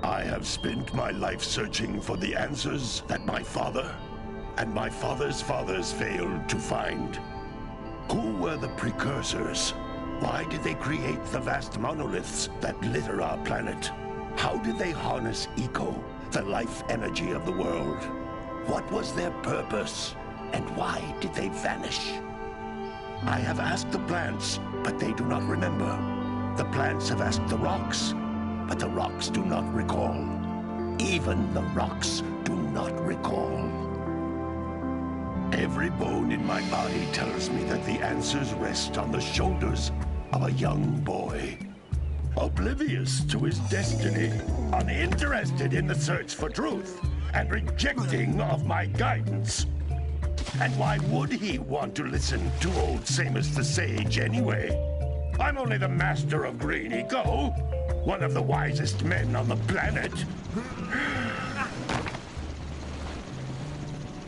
I have spent my life searching for the answers that my father and my father's fathers failed to find. Who were the precursors? Why did they create the vast monoliths that litter our planet? How did they harness eco, the life energy of the world? What was their purpose? And why did they vanish? I have asked the plants, but they do not remember. The plants have asked the rocks, but the rocks do not recall. Even the rocks do not recall. Every bone in my body tells me that the answers rest on the shoulders of a young boy. Oblivious to his destiny, uninterested in the search for truth, and rejecting of my guidance. And why would he want to listen to old Samus the Sage anyway? I'm only the master of green eco, one of the wisest men on the planet.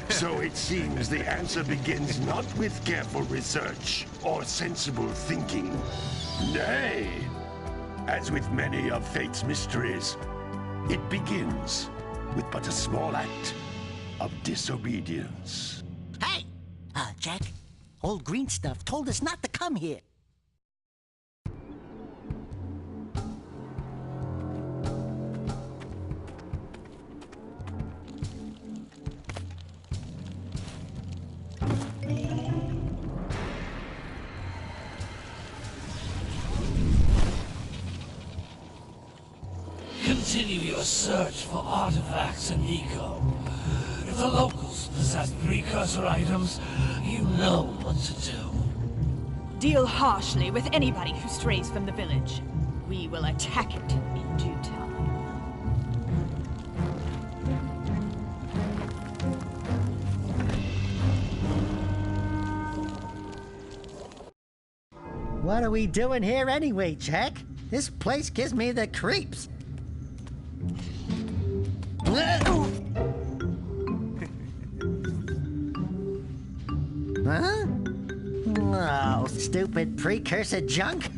So it seems the answer begins not with careful research or sensible thinking. Nay, as with many of fate's mysteries, it begins with but a small act of disobedience. Hey! Jack, old green stuff told us not to come here. Continue your search for artifacts and eco. If the locals possess precursor items, you know what to do. Deal harshly with anybody who strays from the village. We will attack it in due time. What are we doing here anyway, Jack? This place gives me the creeps. Huh? Oh, stupid precursor junk.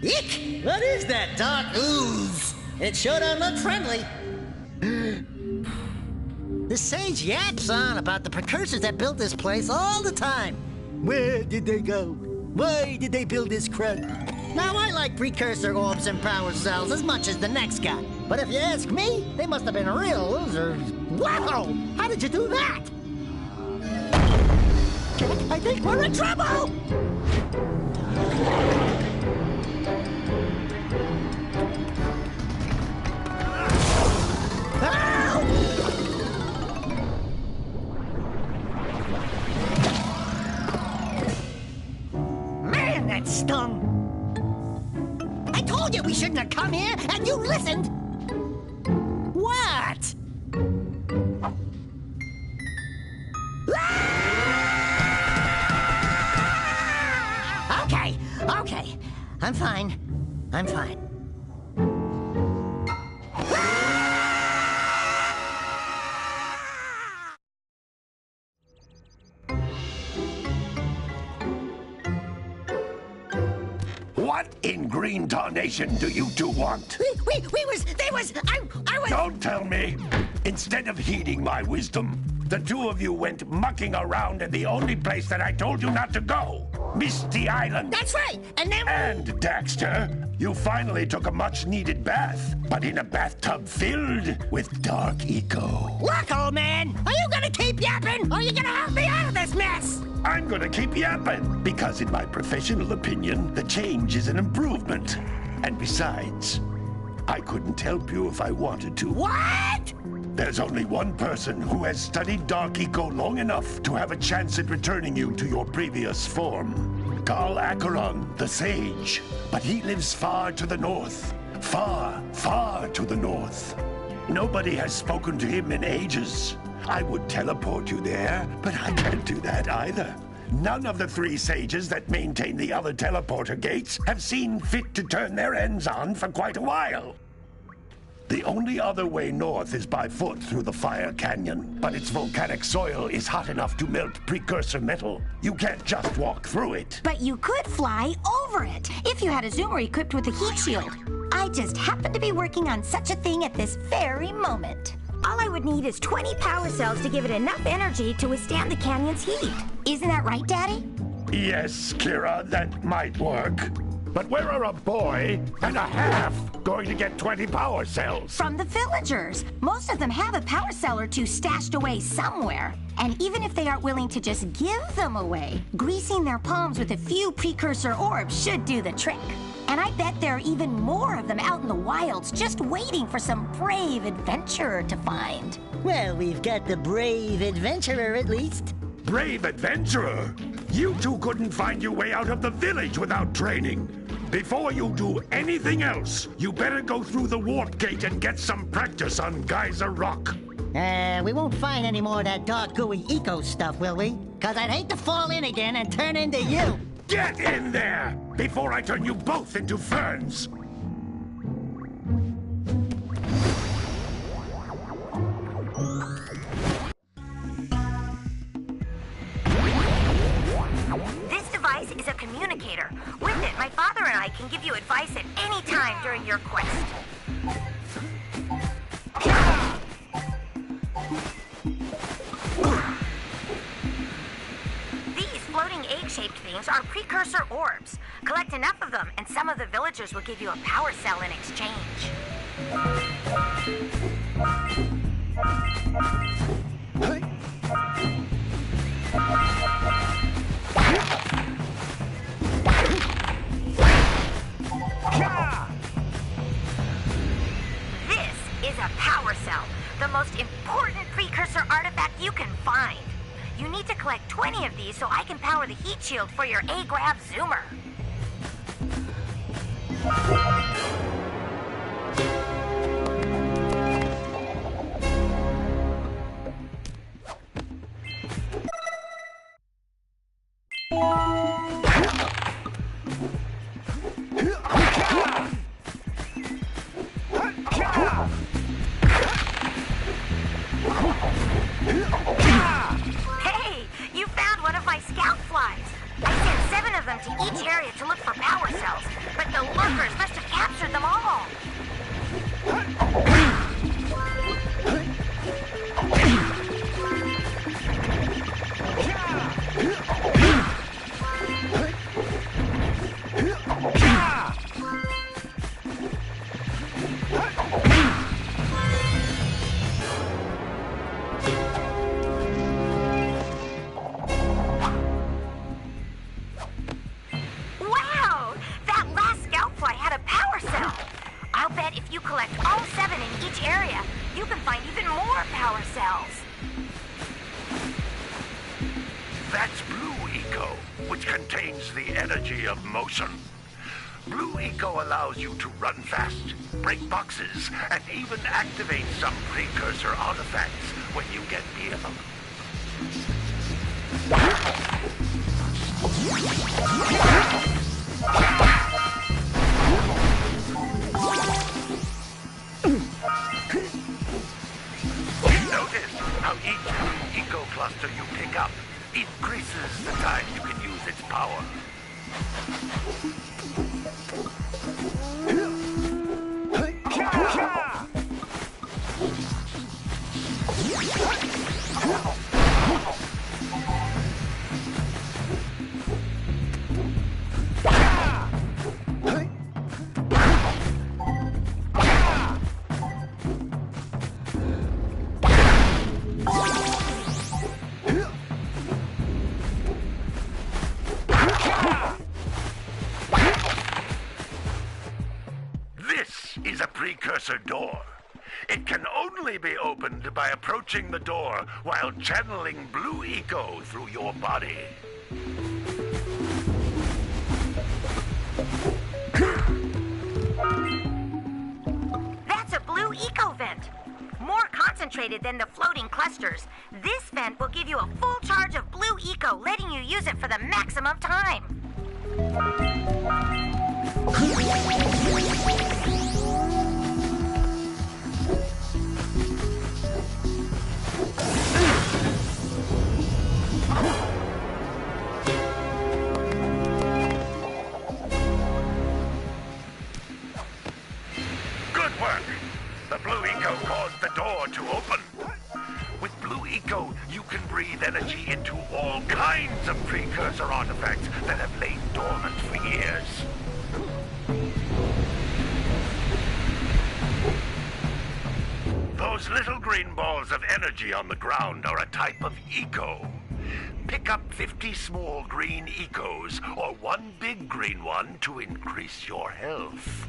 Eek! What is that dark ooze? It sure don't look friendly. The sage yaps on about the precursors that built this place all the time. Where did they go? Why did they build this crud? Now, I like precursor orbs and power cells as much as the next guy. But if you ask me, they must have been real losers. Wow! How did you do that? I think we're in trouble! Man, that stung! I told you we shouldn't have come here, and you listened! What? Okay. I'm fine. What in green tarnation do you two want? I was... Don't tell me! Instead of heeding my wisdom, the two of you went mucking around in the only place that I told you not to go. Misty Island. That's right. And then... And, Daxter, you finally took a much-needed bath, but in a bathtub filled with dark eco. Look, old man, are you gonna keep yapping, or are you gonna help me out of this mess? I'm gonna keep yapping, because in my professional opinion, the change is an improvement. And besides, I couldn't help you if I wanted to. What? There's only one person who has studied Dark Eco long enough to have a chance at returning you to your previous form. Carl Acheron, the Sage. But he lives far to the north. Far, far to the north. Nobody has spoken to him in ages. I would teleport you there, but I can't do that either. None of the 3 sages that maintain the other teleporter gates have seen fit to turn their ends on for quite a while. The only other way north is by foot through the Fire Canyon, but its volcanic soil is hot enough to melt precursor metal. You can't just walk through it. But you could fly over it if you had a zoomer equipped with a heat shield. I just happen to be working on such a thing at this very moment. All I would need is 20 power cells to give it enough energy to withstand the canyon's heat. Isn't that right, Daddy? Yes, Kira, that might work. But where are a boy and a half going to get 20 power cells? From the villagers. Most of them have a power cell or 2 stashed away somewhere. And even if they aren't willing to just give them away, greasing their palms with a few precursor orbs should do the trick. And I bet there are even more of them out in the wilds just waiting for some brave adventurer to find. Well, we've got the brave adventurer at least. Brave adventurer? You two couldn't find your way out of the village without training. Before you do anything else, you better go through the warp gate and get some practice on Geyser Rock. We won't find any more of that dark gooey eco stuff, will we? 'Cause I'd hate to fall in again and turn into you. Get in there before I turn you both into ferns. This device is a communicator. With it, my father and I can give you advice at any time during your quest. These floating egg-shaped things are precursor orbs. Collect enough of them, and some of the villagers will give you a power cell in exchange. This is a power cell, the most important precursor artifact you can find. You need to collect 20 of these so I can power the heat shield for your A-Grab zoomer. Hey, you found one of my scout flies. I sent 7 of them to each area to look for power cells, but the lurkers must have captured them all. Wow! That last scout fly had a power cell. I'll bet if you collect all 7 in each area, you can find even more power cells. That's Blue Eco, which contains the energy of motion. Blue Eco allows you to run fast, break boxes, and even activate some precursor artifacts when you get near them. Notice how each Blue Eco cluster you pick up increases the time you can use its power. precursor door. It can only be opened by approaching the door while channeling blue eco through your body. That's a blue eco vent. More concentrated than the floating clusters. This vent will give you a full charge of blue eco, letting you use it for the maximum time. Good work! The blue eco caused the door to open. With blue eco, you can breathe energy into all kinds of precursor artifacts that have lain dormant for years. Those little green balls of energy on the ground are a type of eco. Pick up 50 small green ecos or one big green one to increase your health.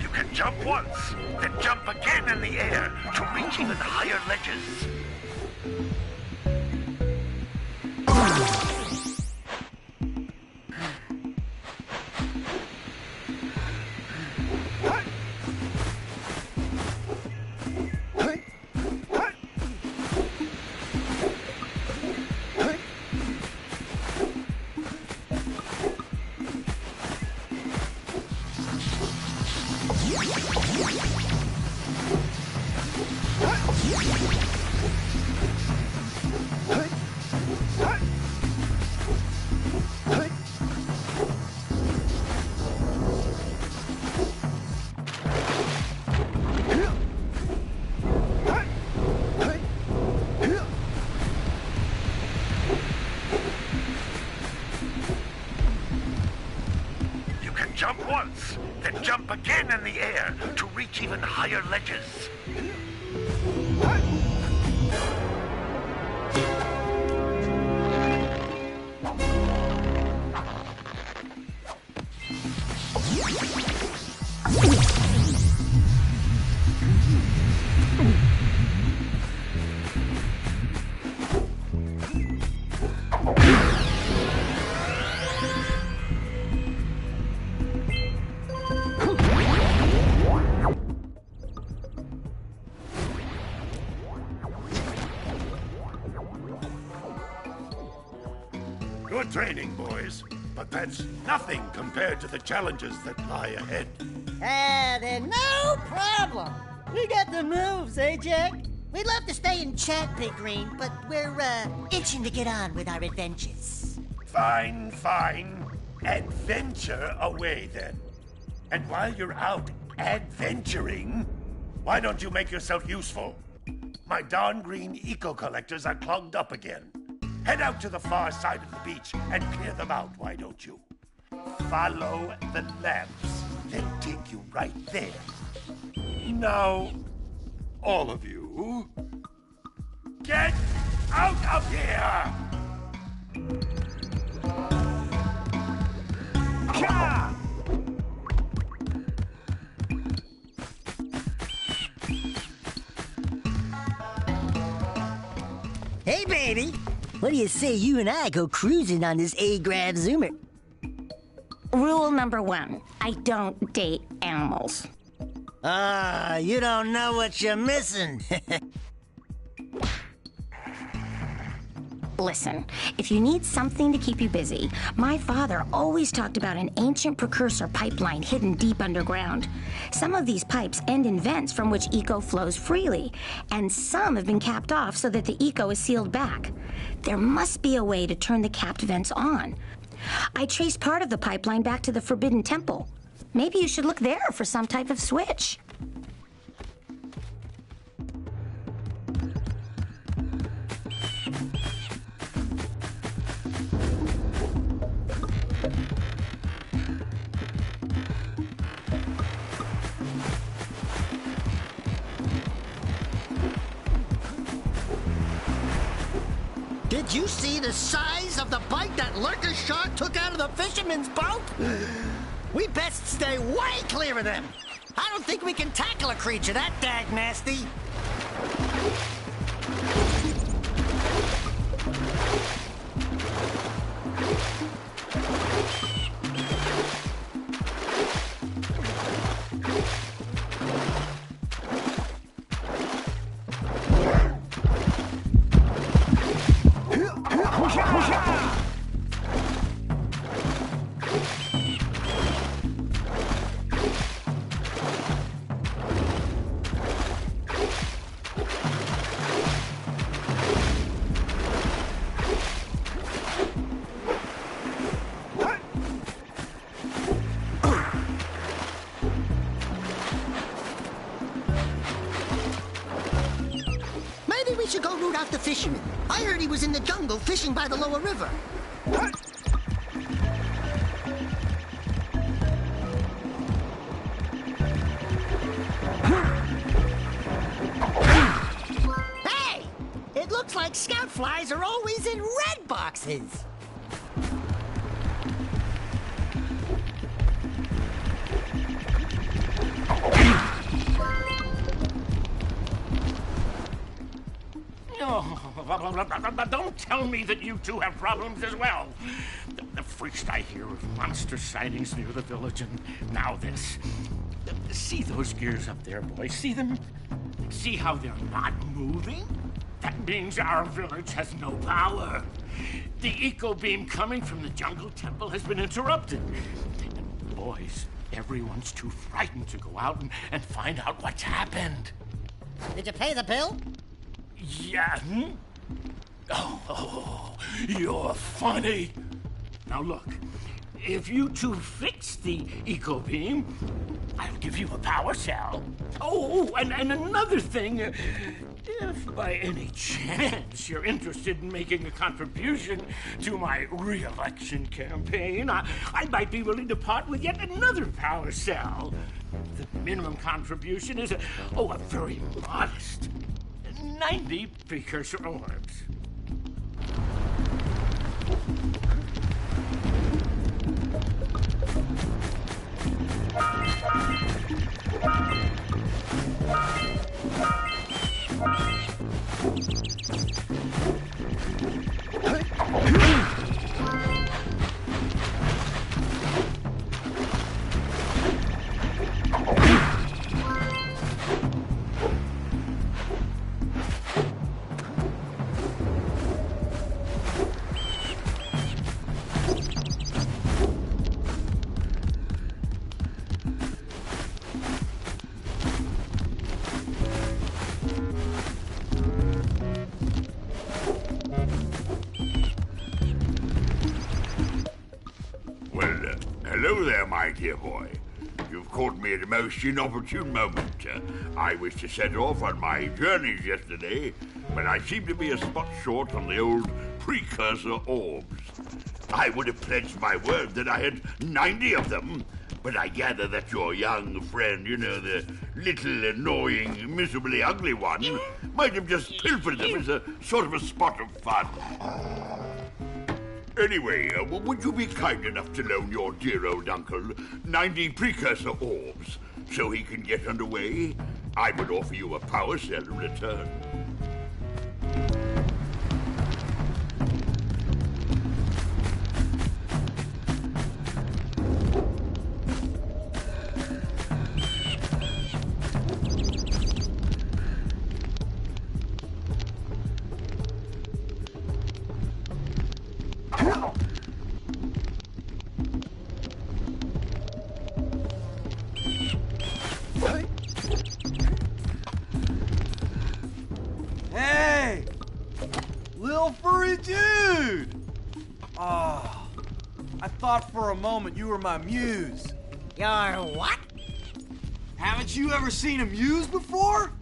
You can jump once, then jump again in the air to reach even higher ledges. Jump once, then jump again in the air to reach even higher ledges. Good training, boys, but that's nothing compared to the challenges that lie ahead. Then no problem. We got the moves, eh, Jack? We'd love to stay and chat, Big Green, but we're, itching to get on with our adventures. Fine, fine. Adventure away, then. And while you're out adventuring, why don't you make yourself useful? My darn green eco-collectors are clogged up again. Head out to the far side of the beach and clear them out, why don't you? Follow the lamps. They'll take you right there. Now, all of you, get out of here! Ka! Hey, baby. What do you say you and I go cruising on this A-Grav Zoomer? Rule number 1, I don't date animals. You don't know what you're missing. Listen, if you need something to keep you busy, my father always talked about an ancient precursor pipeline hidden deep underground. Some of these pipes end in vents from which eco flows freely, and some have been capped off so that the eco is sealed back. There must be a way to turn the capped vents on. I traced part of the pipeline back to the Forbidden Temple. Maybe you should look there for some type of switch. Did you see the size of the bite that lurker shark took out of the fisherman's boat? We best stay way clear of them. I don't think we can tackle a creature that dag nasty. We should go root out the fisherman. I heard he was in the jungle fishing by the lower river. Hey! It looks like scout flies are always in red boxes. Don't tell me that you two have problems as well. The first I hear of monster sightings near the village, and now this. See those gears up there, boys? See them? See how they're not moving? That means our village has no power. The eco beam coming from the jungle temple has been interrupted. And boys, everyone's too frightened to go out and find out what's happened. Did you pay the bill? Yeah. Oh, you're funny. Now look, if you two fix the eco beam, I'll give you a power cell. Oh, and another thing, if by any chance you're interested in making a contribution to my re-election campaign, I might be willing to part with yet another power cell. The minimum contribution is a very modest 90 precursor orbs. Hello there, my dear boy. You've caught me at a most inopportune moment. I was to set off on my journeys yesterday, but I seem to be a spot short on the old precursor orbs. I would have pledged my word that I had 90 of them, but I gather that your young friend, the little annoying, miserably ugly one, might have just pilfered them as a sort of a spot of fun. Anyway, would you be kind enough to loan your dear old uncle 90 precursor orbs so he can get underway? I would offer you a power cell in return. Hey! Little furry dude! Oh, I thought for a moment you were my muse. Your what? Haven't you ever seen a muse before?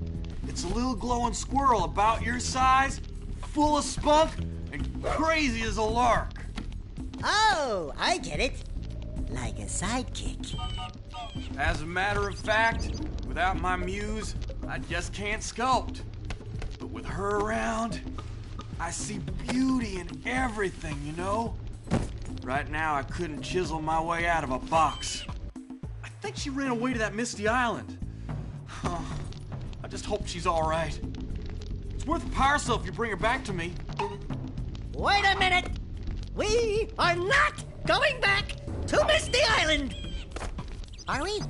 It's a little glowing squirrel about your size, full of spunk, and crazy as a lark. Oh, I get it. Like a sidekick. As a matter of fact, without my muse, I just can't sculpt. But with her around, I see beauty in everything, you know? Right now, I couldn't chisel my way out of a box. I think she ran away to that misty island. I just hope she's all right. It's worth a power cell if you bring her back to me. Wait a minute! We are not going back to Misty Island! Are we?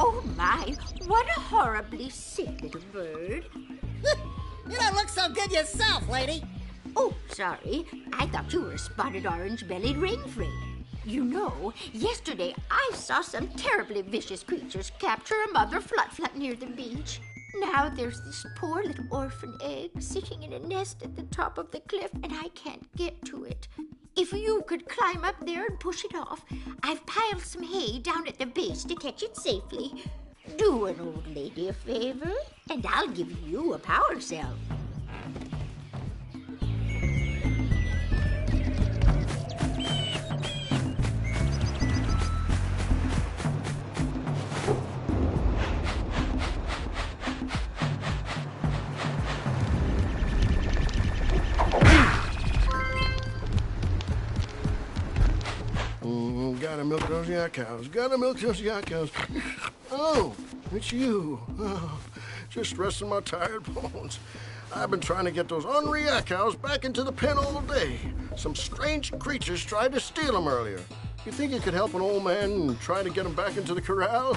Oh my, what a horribly sick little bird. You don't look so good yourself, lady. Oh, sorry. I thought you were a spotted orange-bellied rainfrey. You know, yesterday I saw some terribly vicious creatures capture a mother flut-flut near the beach. Now there's this poor little orphan egg sitting in a nest at the top of the cliff, and I can't get to it. If you could climb up there and push it off, I've piled some hay down at the base to catch it safely. Do an old lady a favor, and I'll give you a power cell. Gotta milk those yak cows. Gotta milk those yak cows. Oh, it's you. Oh, just resting my tired bones. I've been trying to get those ornery yak cows back into the pen all day. Some strange creatures tried to steal them earlier. You think you could help an old man and try to get them back into the corral?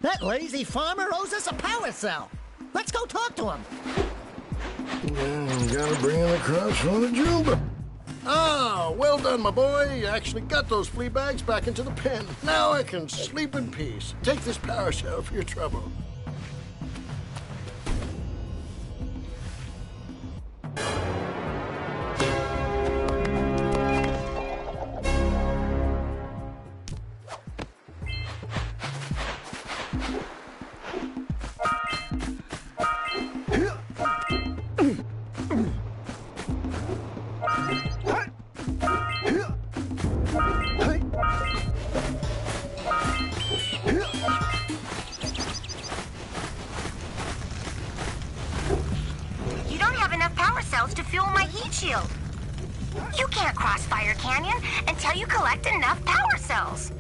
That lazy farmer owes us a power cell. Let's go talk to him. Gotta bring in the crops from the Jumba. Ah, well done, my boy. You actually got those flea bags back into the pen. Now I can sleep in peace. Take this power cell for your trouble. You don't have enough power cells to fuel my heat shield. You can't cross Fire Canyon until you collect enough power cells.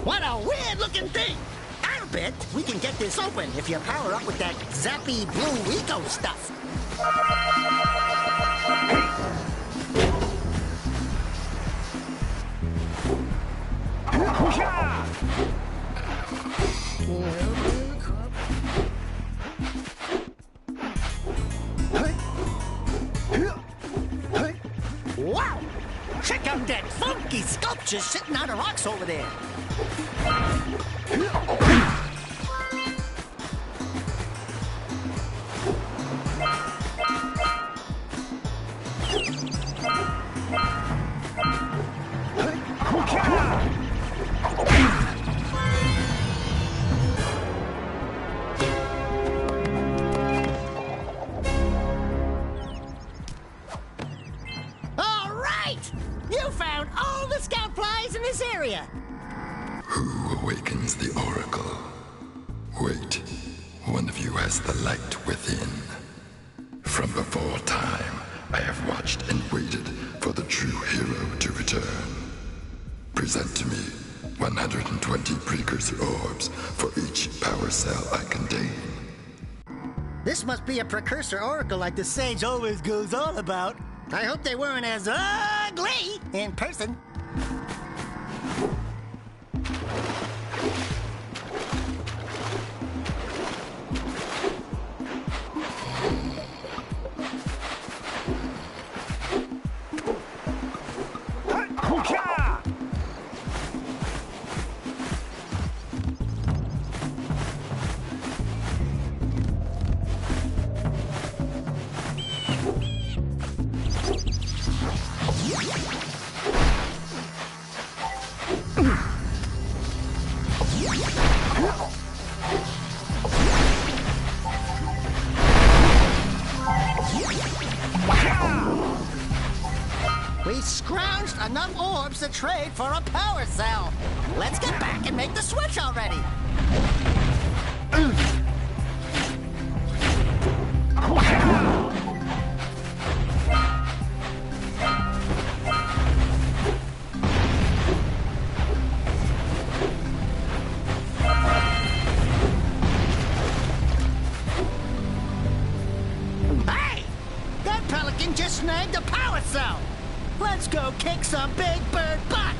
What a weird-looking thing! I'll bet we can get this open if you power up with that zappy blue eco stuff. Damn that funky sculpture sitting on the rocks over there. You found all the scout flies in this area! Who awakens the oracle? Wait, one of you has the light within. From before time, I have watched and waited for the true hero to return. Present to me 120 precursor orbs for each power cell I contain. This must be a precursor oracle like the sage always goes on about. I hope they weren't as ugly in person. We scrounged enough orbs to trade for a power cell. Let's get back and make the switch already. Hey! That pelican just snagged a power cell! Let's go kick some big bird butt!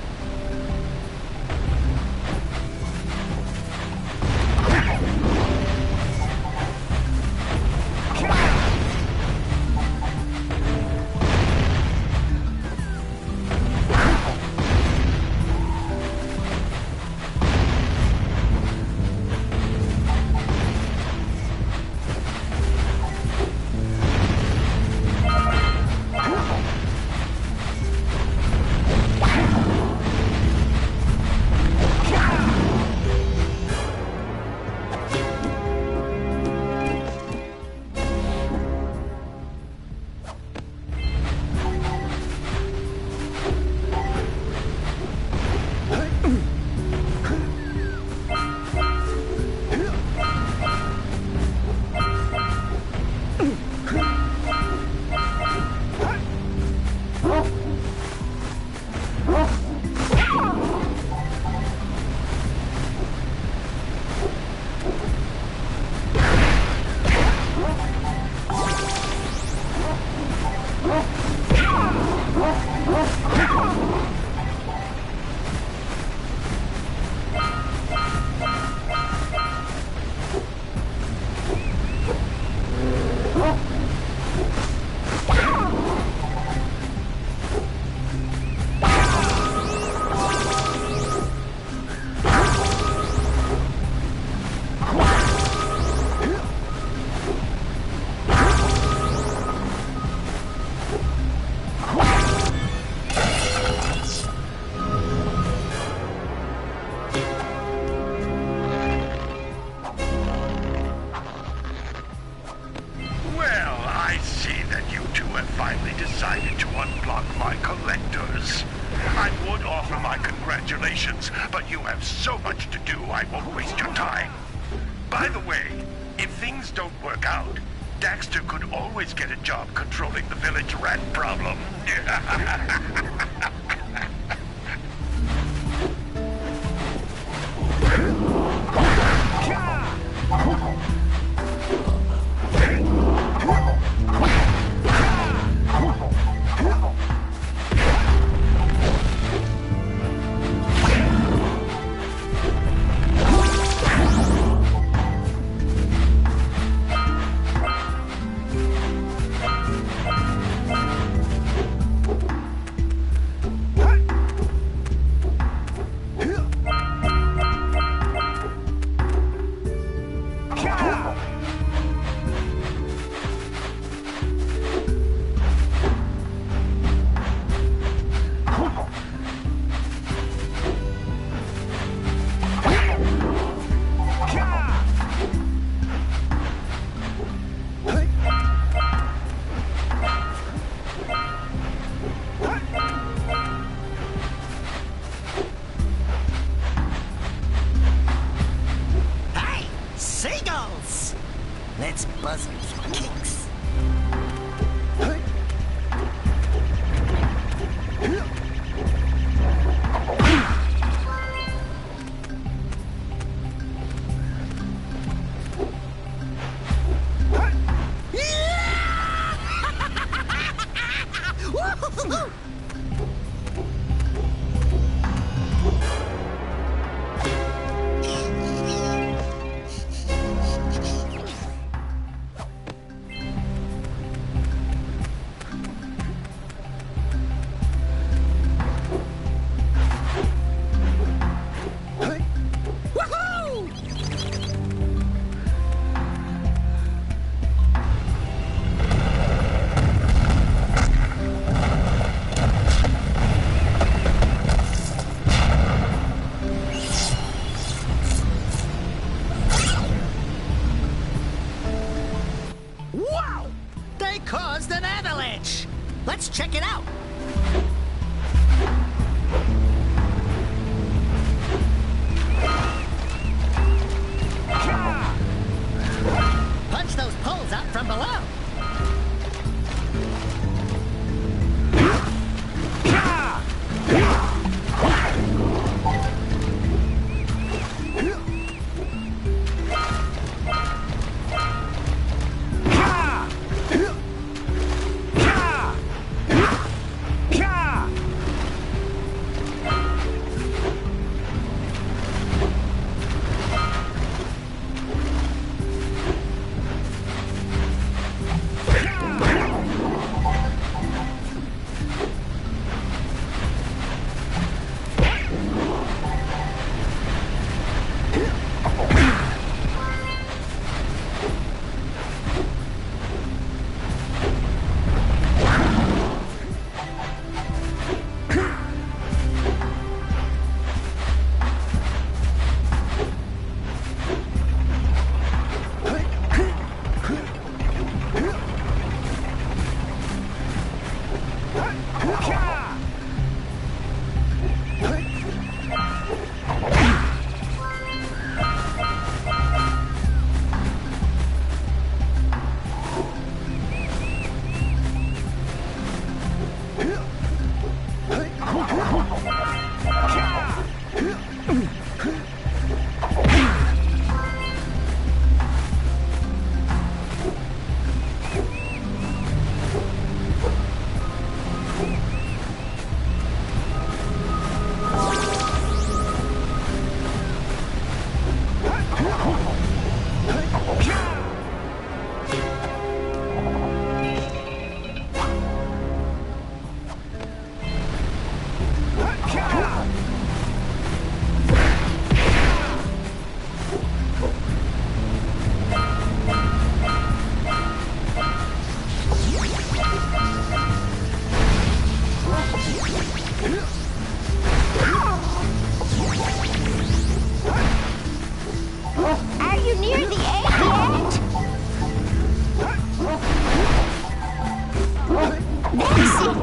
Decided to unblock my collectors. I would offer my congratulations, but you have so much to do, I won't waste your time. By the way, if things don't work out, Daxter could always get a job controlling the village rat problem. Thanks. Wow! They caused an avalanche! Let's check it out! Punch those poles out from below! Are you near the egg yet? That's it.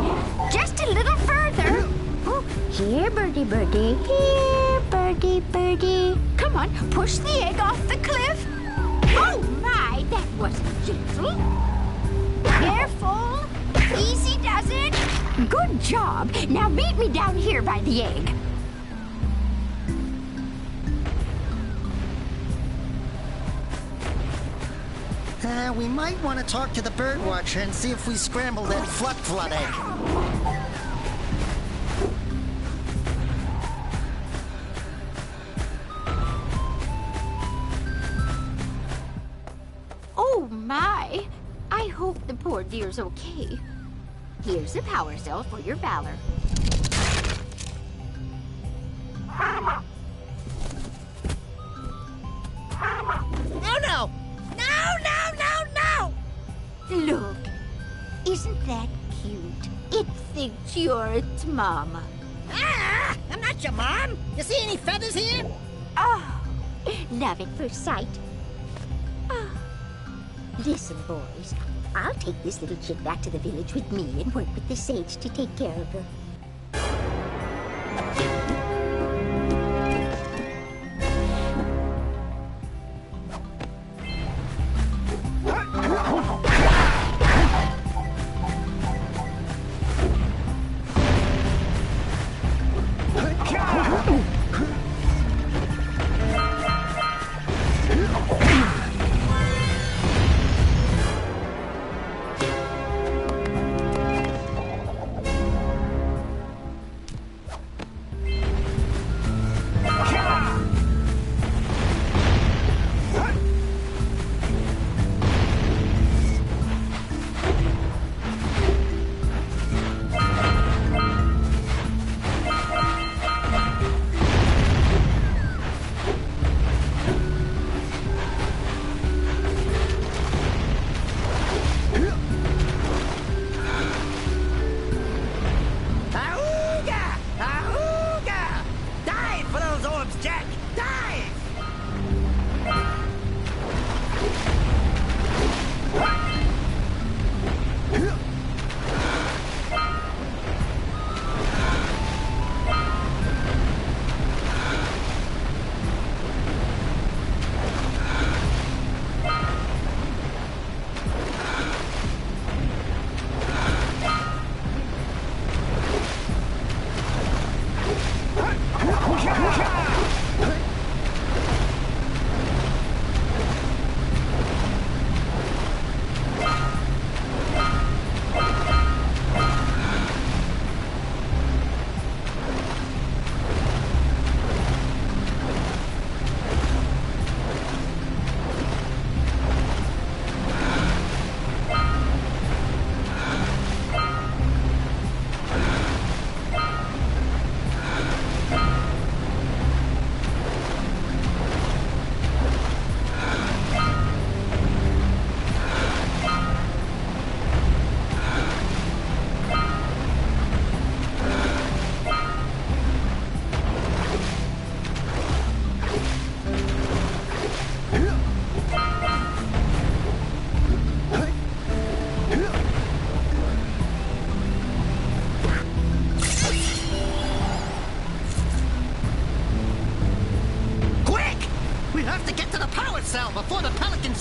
Just a little further. Oh, here, birdie, birdie. Here, birdie, birdie. Come on, push the egg off the cliff. Oh my, that wasn't gentle. Careful. Easy does it. Good job. Now meet me down here by the egg. We might want to talk to the bird watcher and see if we scramble that flut egg. Oh my. I hope the poor dear's okay. Here's a power cell for your valor. Oh no! No, no, no, no! Look, isn't that cute? It thinks you're its mama. Ah! I'm not your mom! You see any feathers here? Oh, love at first sight. Oh. Listen, boys, I'll take this little chick back to the village with me and work with the sage to take care of her.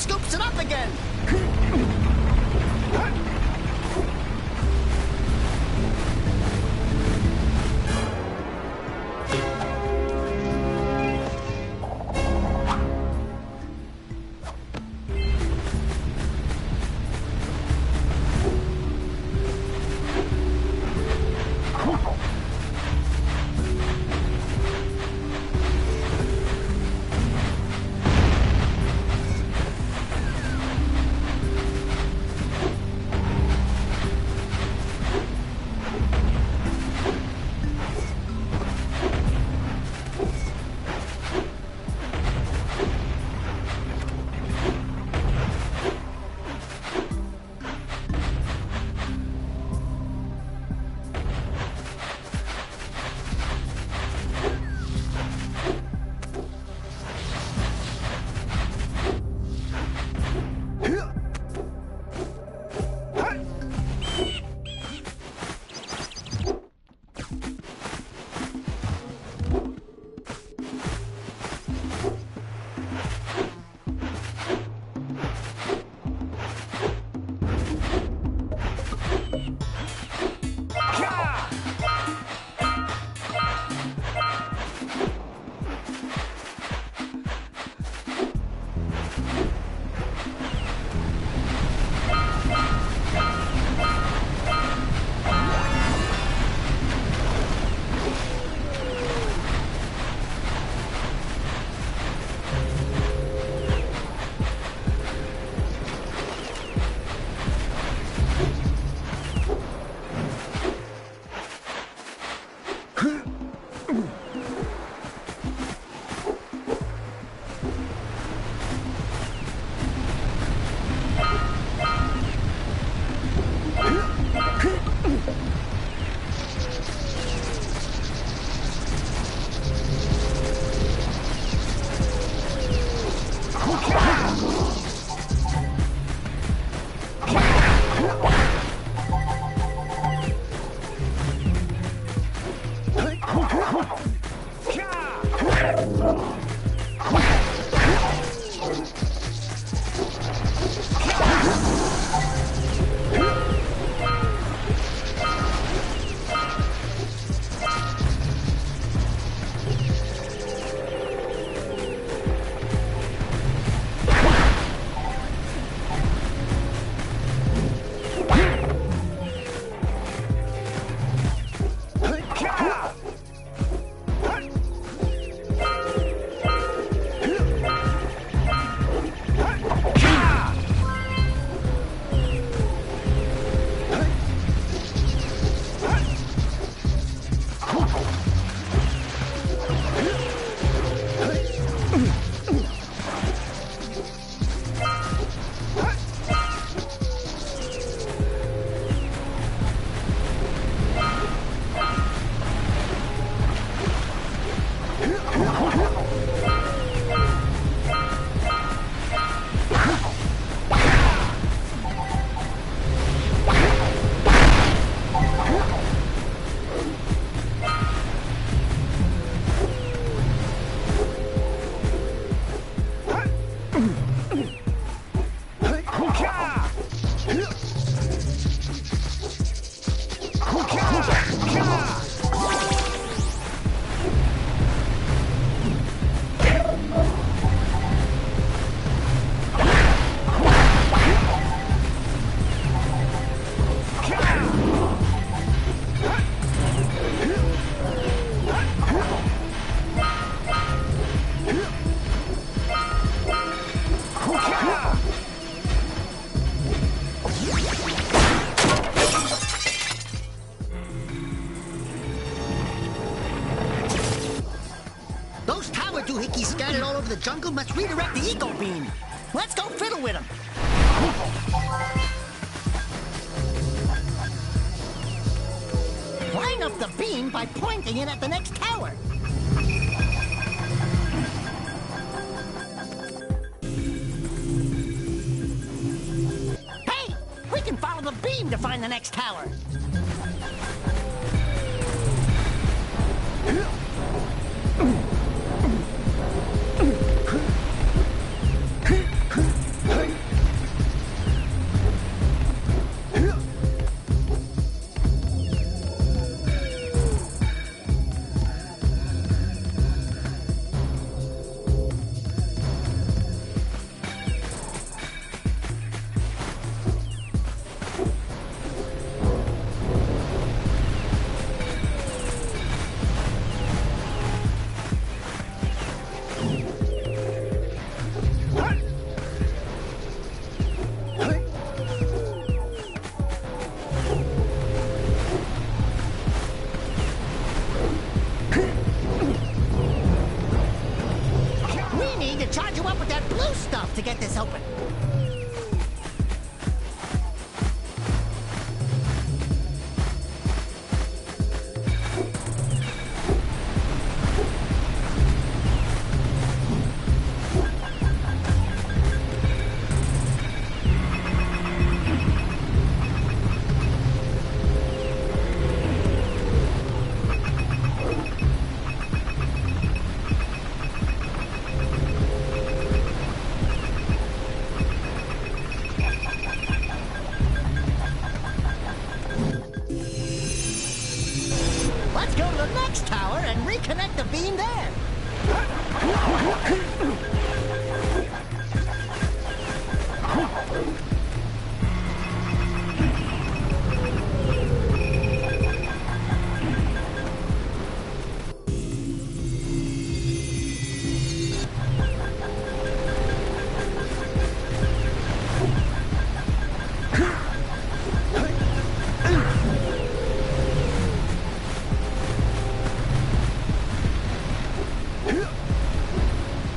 scoops it up again. doohickeys scattered all over the jungle must redirect the eco beam. Let's go fiddle with them. Line up the beam by pointing it at the next tower. Hey, we can follow the beam to find the next tower. to get this open. Let's go to the next tower and reconnect the beam there.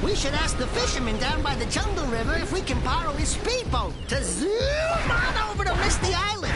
We should ask the fisherman down by the Jungle River if we can borrow his speedboat to zoom on over to Misty Island.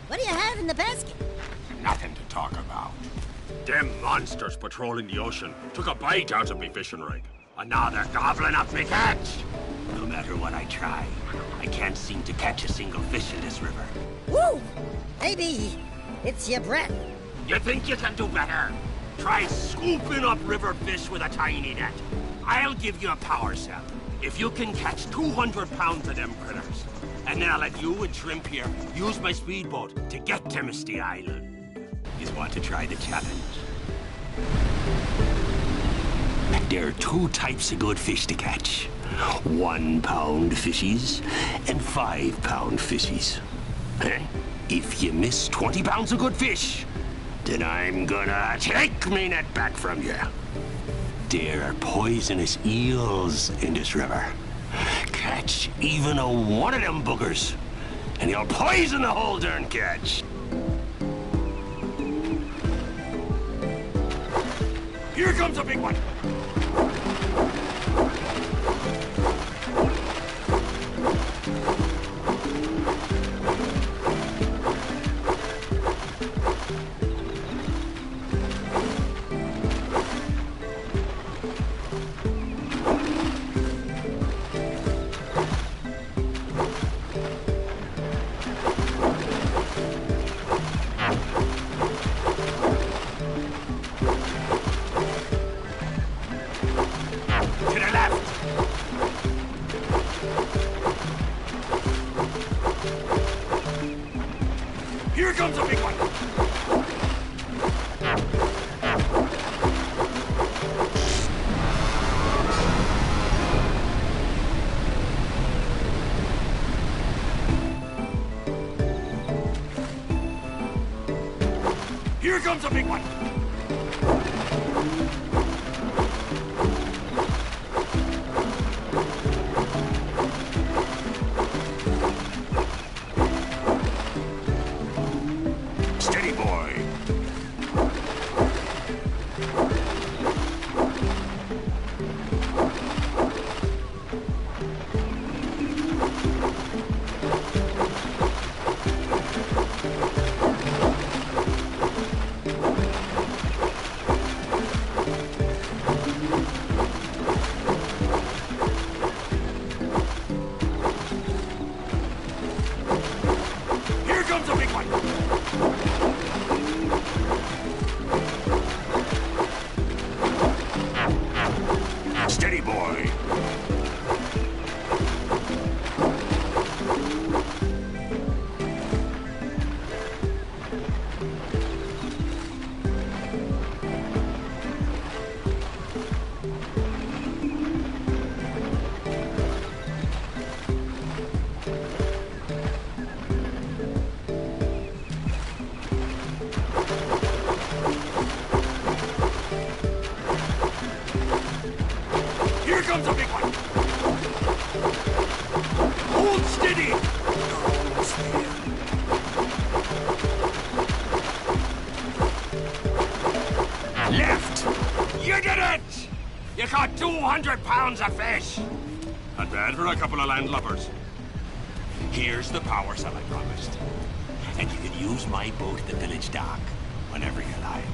What do you have in the basket? Nothing to talk about. Them monsters patrolling the ocean took a bite out of me fishing rig. And now they're gobbling up me catch. No matter what I try, I can't seem to catch a single fish in this river. Woo! Maybe it's your breath. You think you can do better? Try scooping up river fish with a tiny net. I'll give you a power cell if you can catch 200 pounds of them critters. And then I'll let you and Shrimp here use my speedboat to get to Misty Island. You want to try the challenge? There are two types of good fish to catch. 1 pound fishies and 5 pound fishies. If you miss 20 pounds of good fish, then I'm gonna take me net back from you. There are poisonous eels in this river. Catch even one of them boogers, and you'll poison the whole darn catch. Here comes a big one. Here comes a big one. Here comes a big one. Steady, boy. Hold steady! Left! You did it! You caught 200 pounds of fish! Not bad for a couple of landlubbers. Here's the power cell I promised. And you can use my boat at the village dock whenever you like.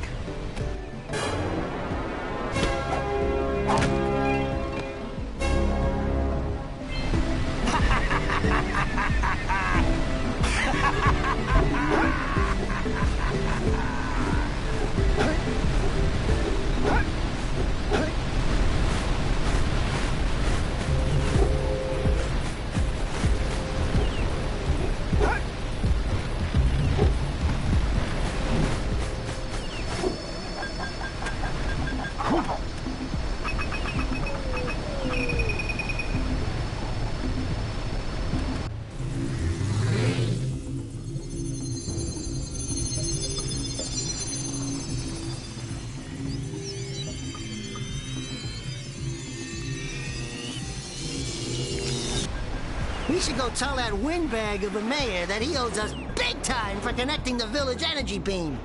We should go tell that windbag of a mayor that he owes us big time for connecting the village energy beam.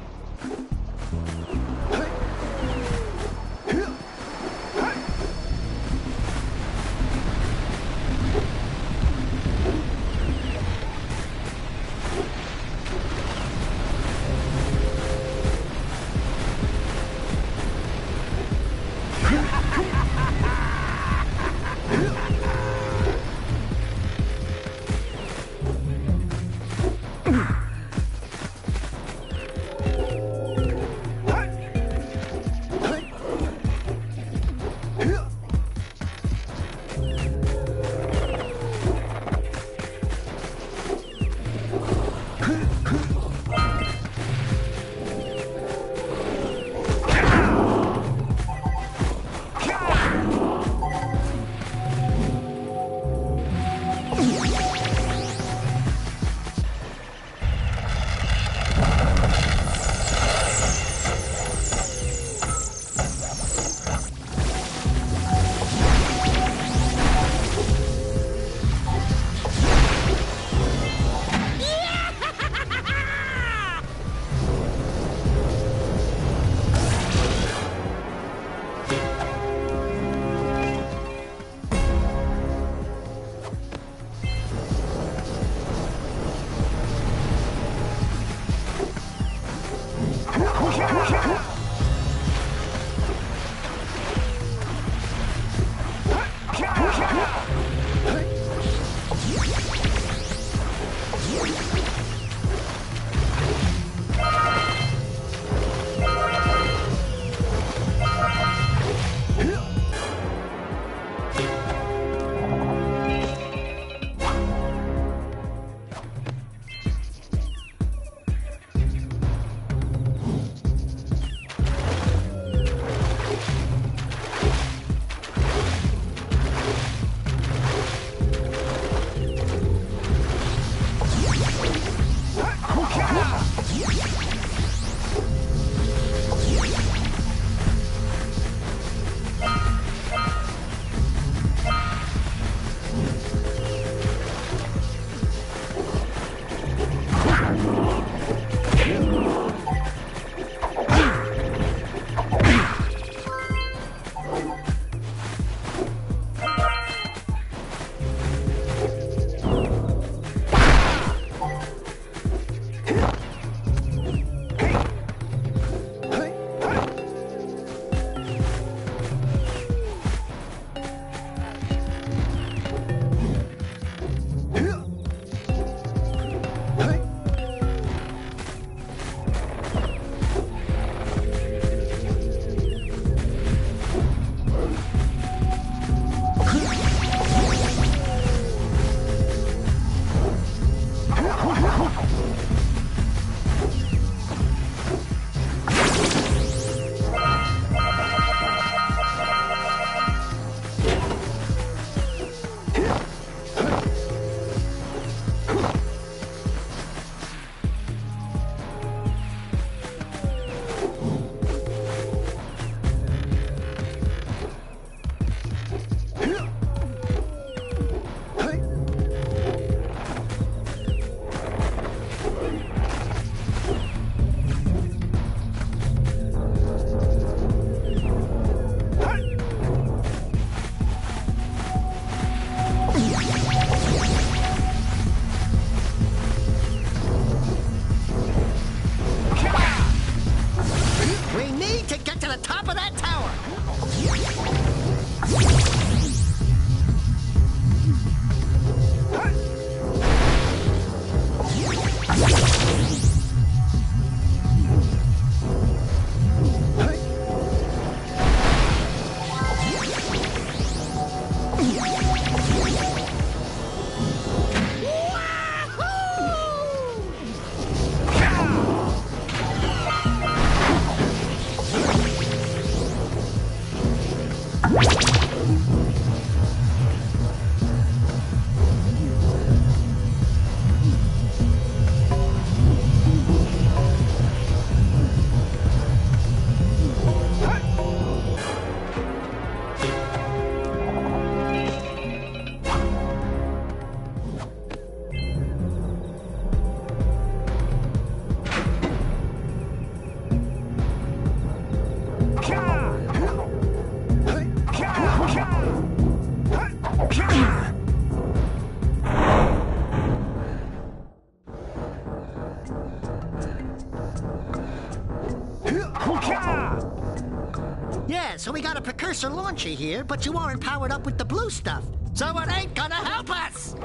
precursor launcher here, but you aren't powered up with the blue stuff, so it ain't gonna help us!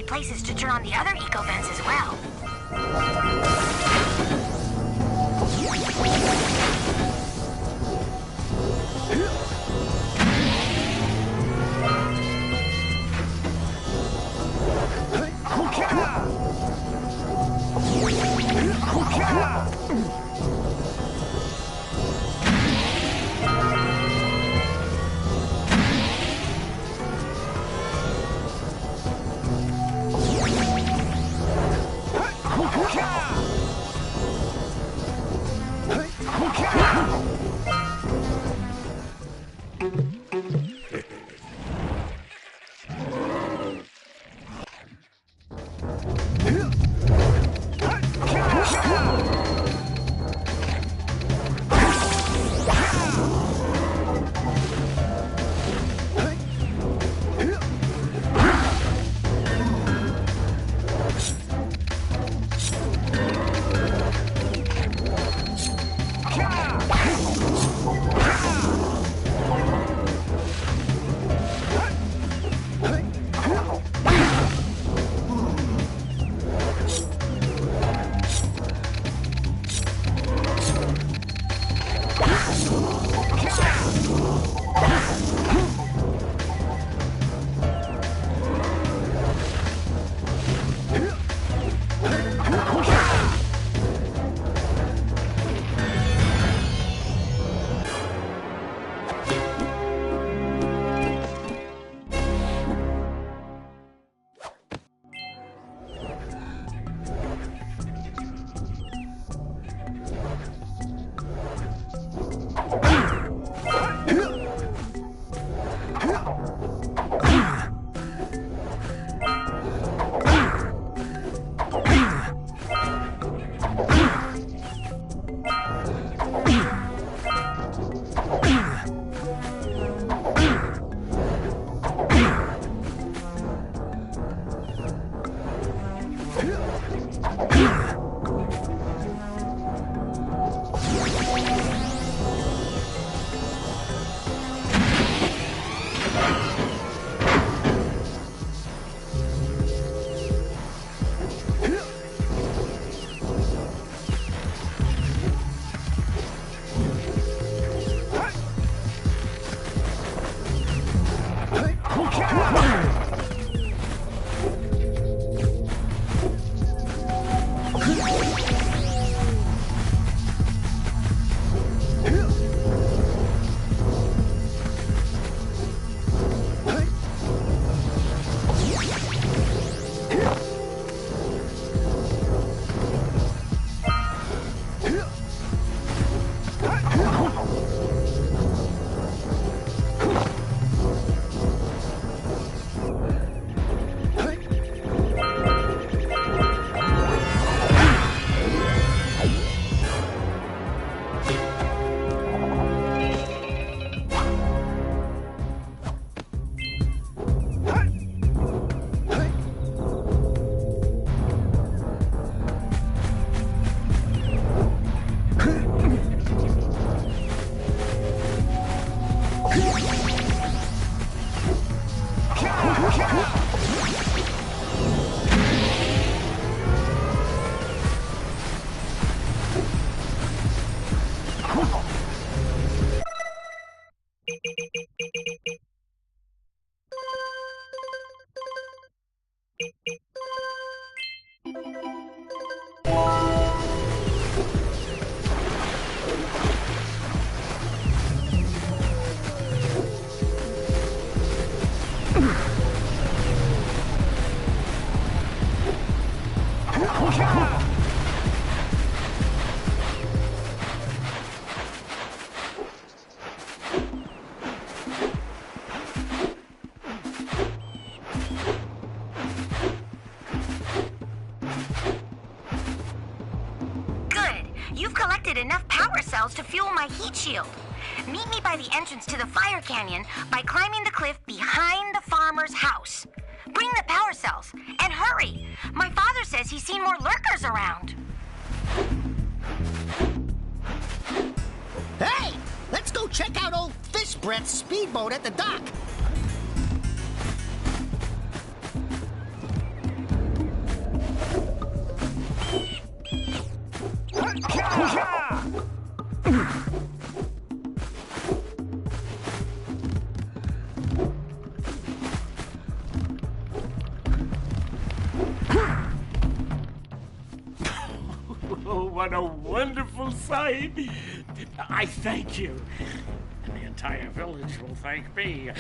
Places to turn on the other eco vents as well. cells to fuel my heat shield. Meet me by the entrance to the fire canyon by climbing the cliff behind the farmer's house. Bring the power cells, and hurry! My father says he's seen more lurkers around. Hey! Let's go check out old Fish Brett's speedboat at the dock. Oh, what a wonderful sight! I thank you. And the entire village will thank me.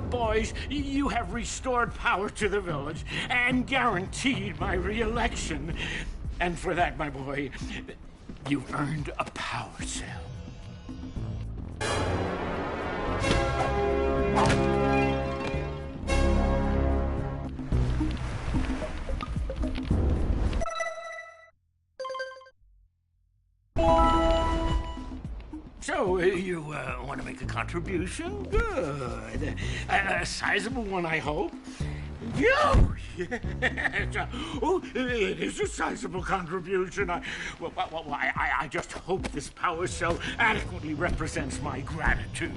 Boys, you have restored power to the village and guaranteed my re-election. And for that, my boy, you've earned a power cell. So, you want to make a contribution? Good. A sizable one, I hope. Oh, yes. Oh, it is a sizable contribution. I just hope this power cell adequately represents my gratitude.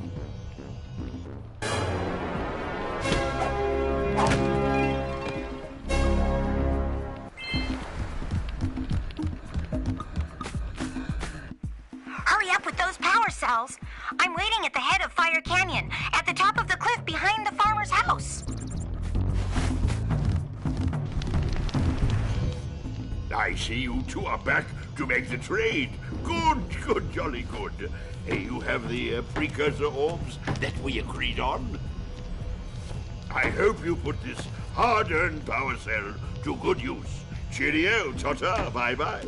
Hurry up with those power cells. I'm waiting at the head of Fire Canyon, at the top of the cliff behind the farmer's house. I see you two are back to make the trade. Good, jolly good. You have the precursor orbs that we agreed on. I hope you put this hard-earned power cell to good use. Cheerio, ta-ta, bye-bye.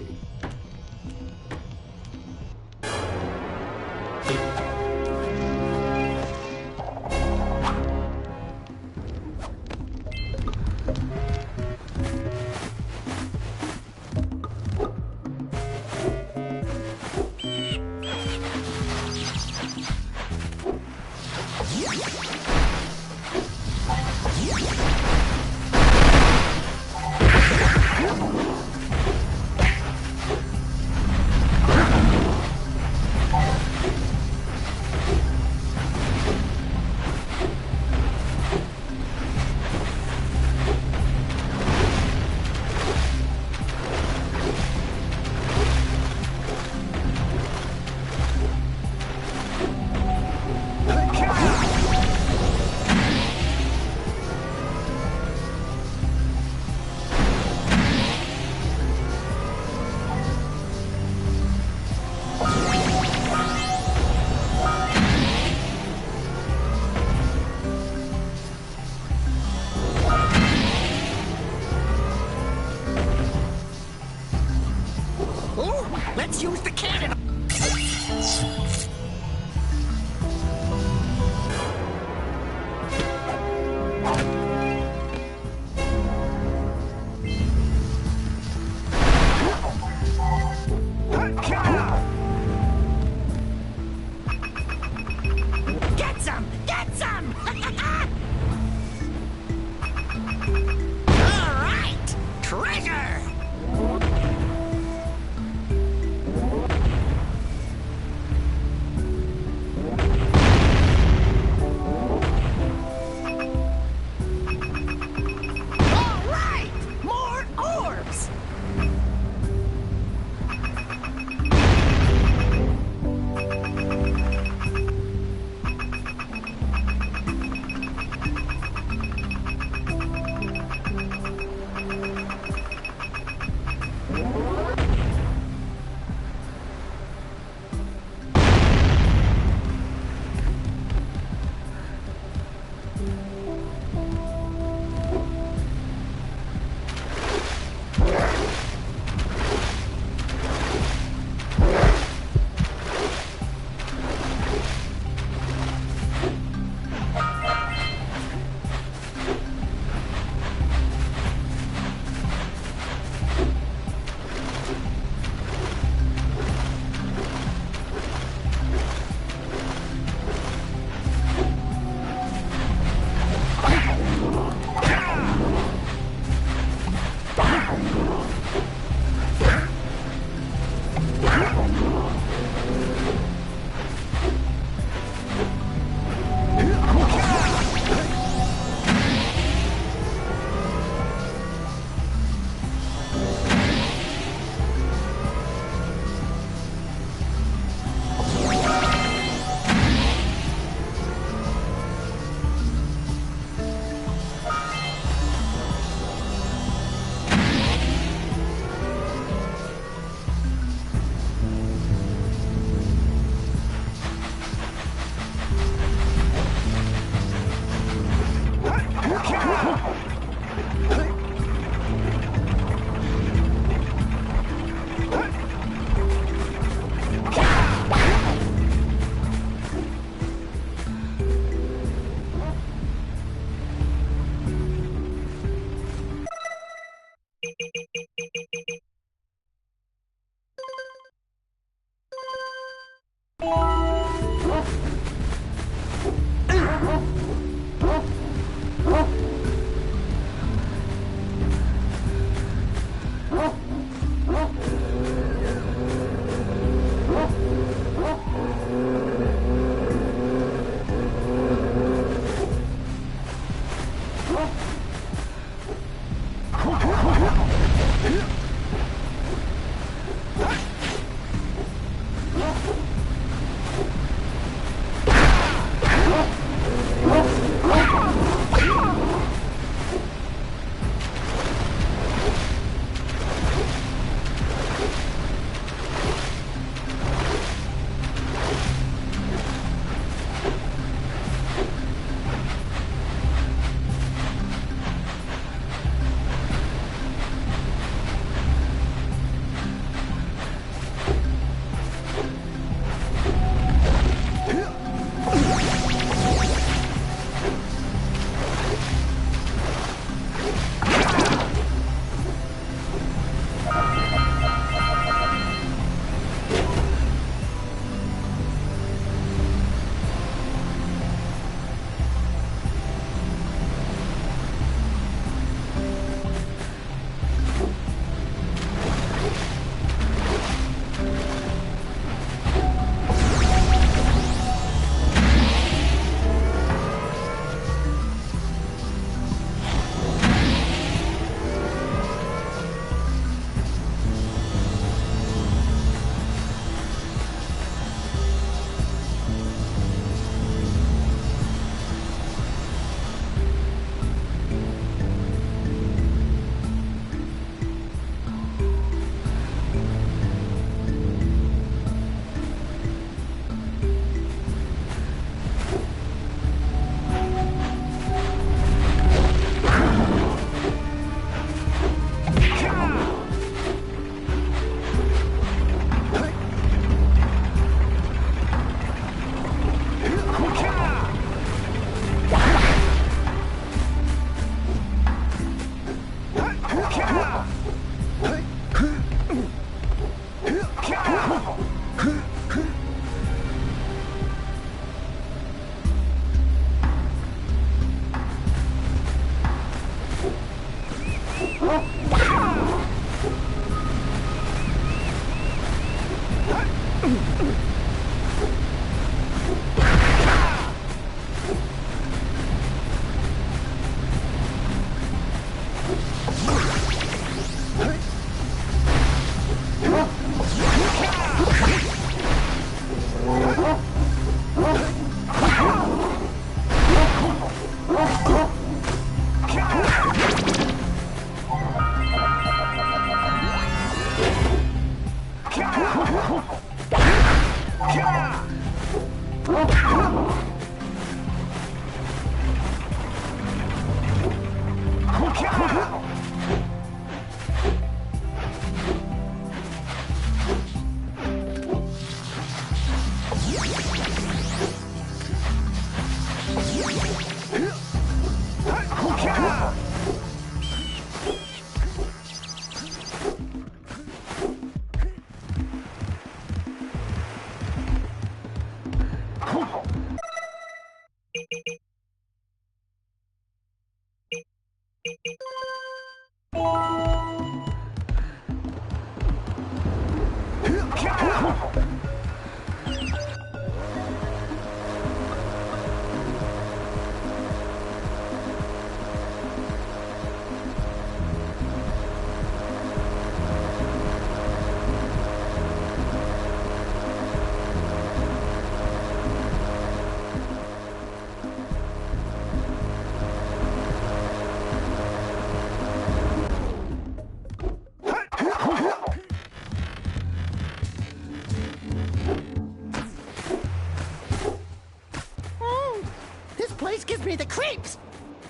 creeps.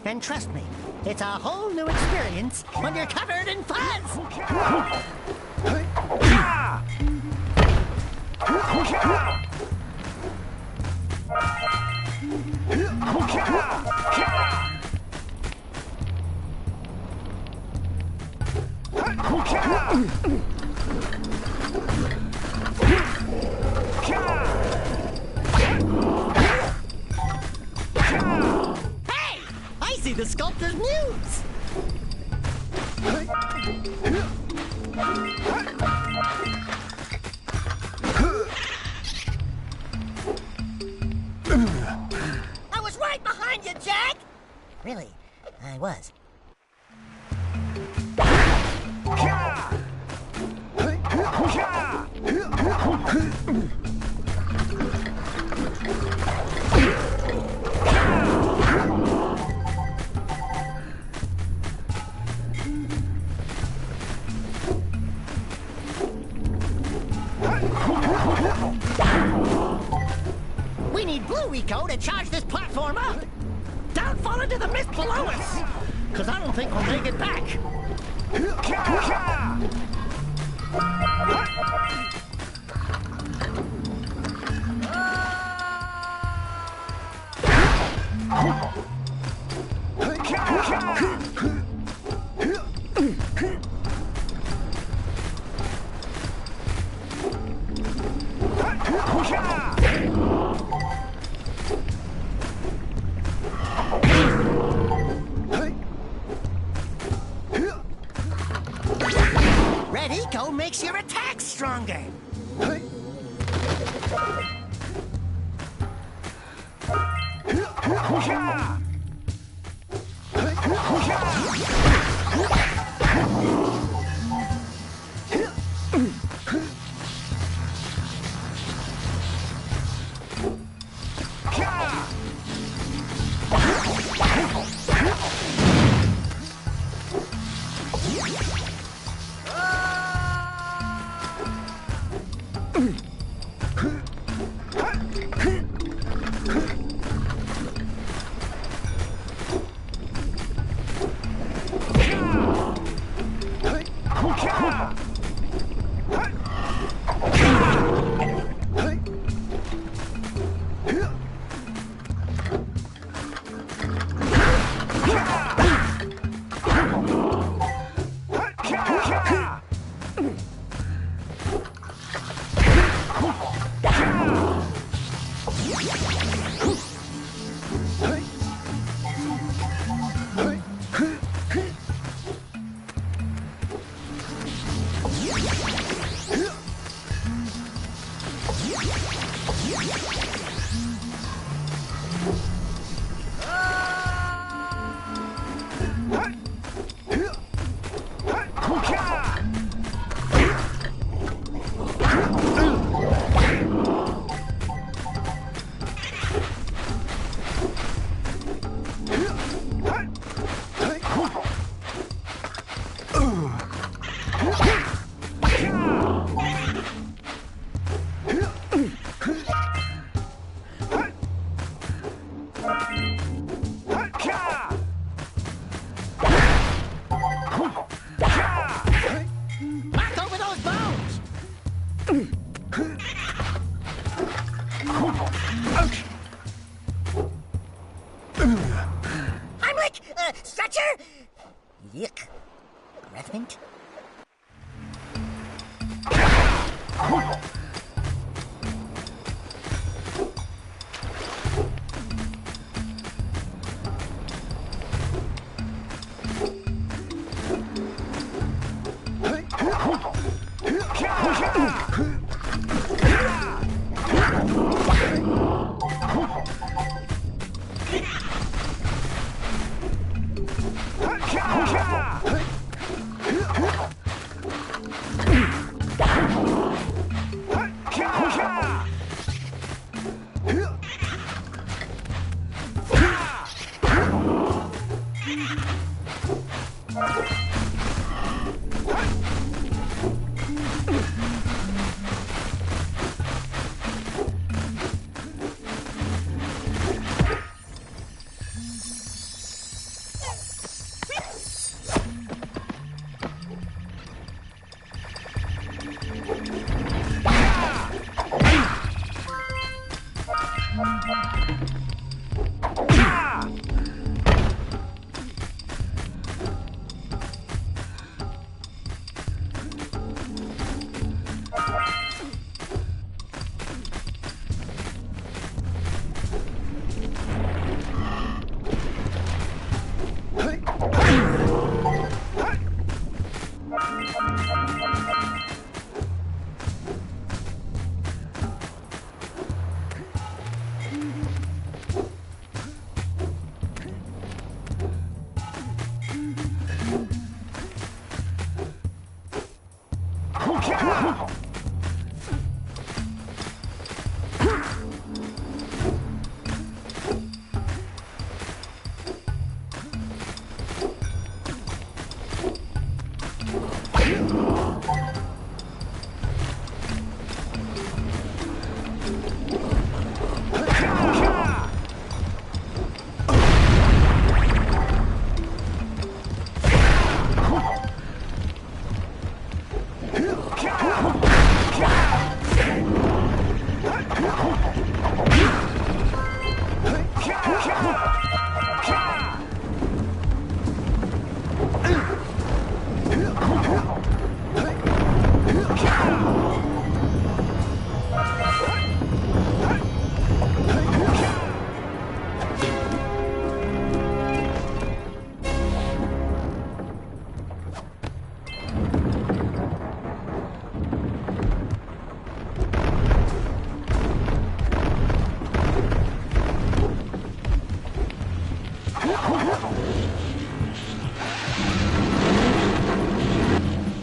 And trust me, it's a whole new experience when you're covered in fuzz. Hey! I see the sculptor's muse! I was right behind you, Jack! Really, I was. We need Blue Rico to charge this platform up! Don't fall into the mist below us! Cause I don't think we'll make it back! Red Eco makes your attack stronger. Stretcher? Yuck. Breath mint?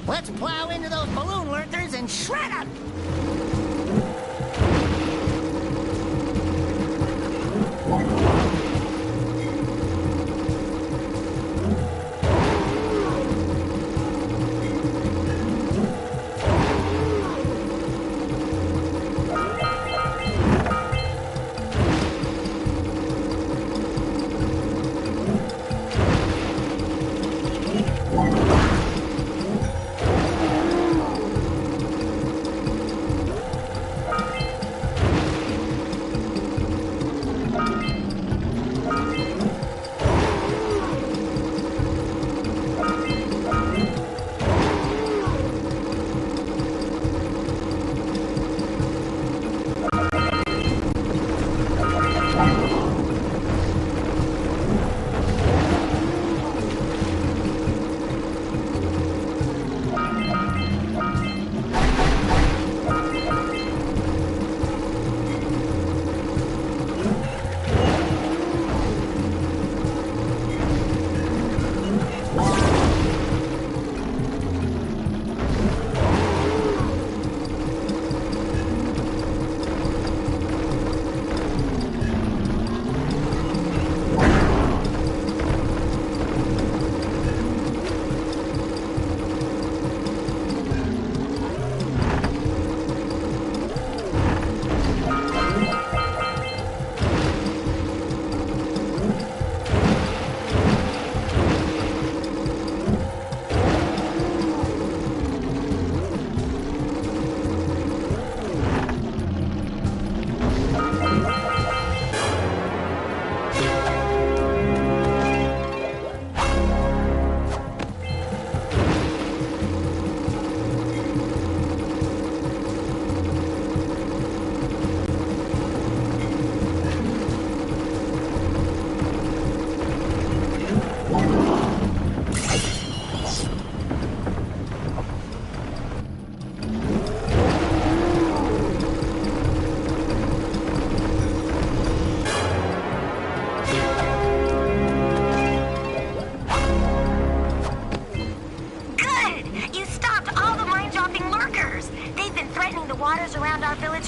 Let's plow into those balloon lurkers and shred them!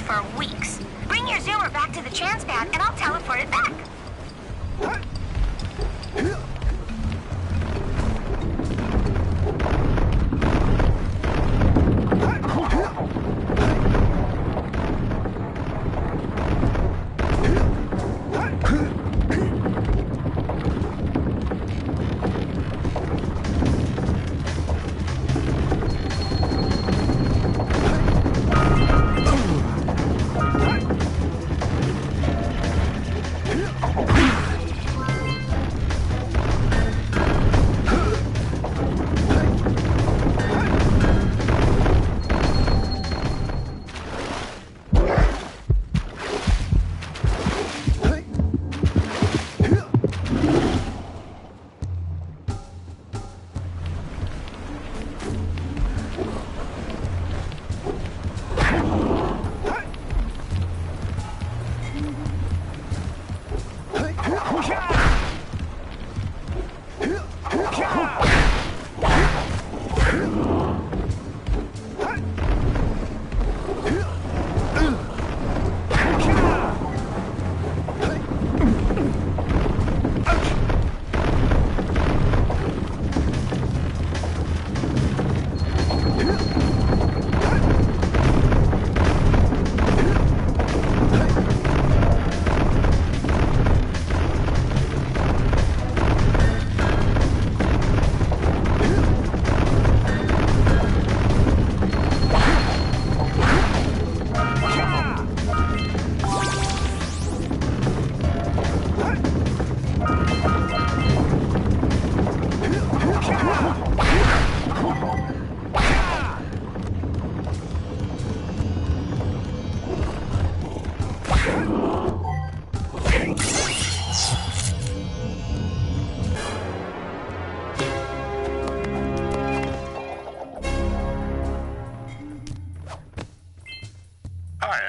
For weeks. Bring your zoomer back to the chance pad and I'll teleport it back.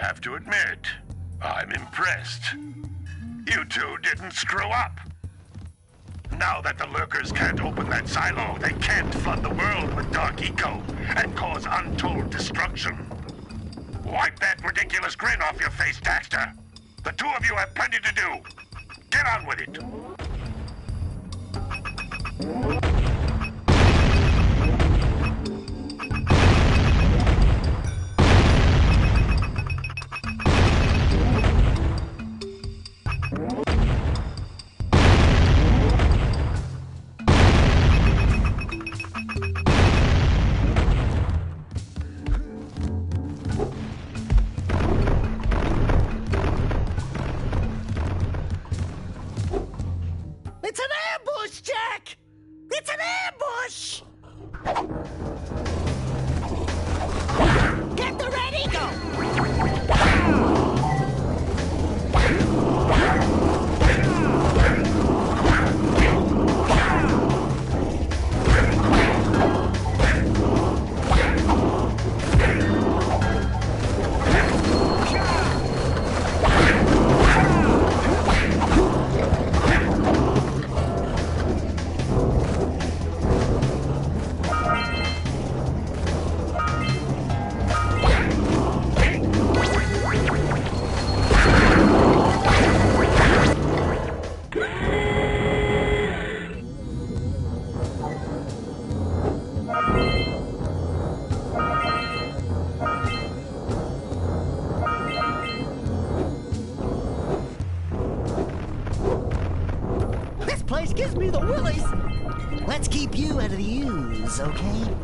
have to admit, I'm impressed. You two didn't screw up. Now that the lurkers can't open that silo, they can't flood the world with dark eco and cause untold destruction. Wipe that ridiculous grin off your face, Daxter. The two of you have plenty to do. Get on with it. It's an ambush, Jack! It's an ambush! Get the red eagle! This place gives me the willies. Let's keep you out of the ooze, okay?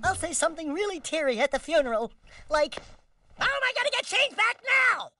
I'll say something really teary at the funeral, like, "How am I gonna get change back now?"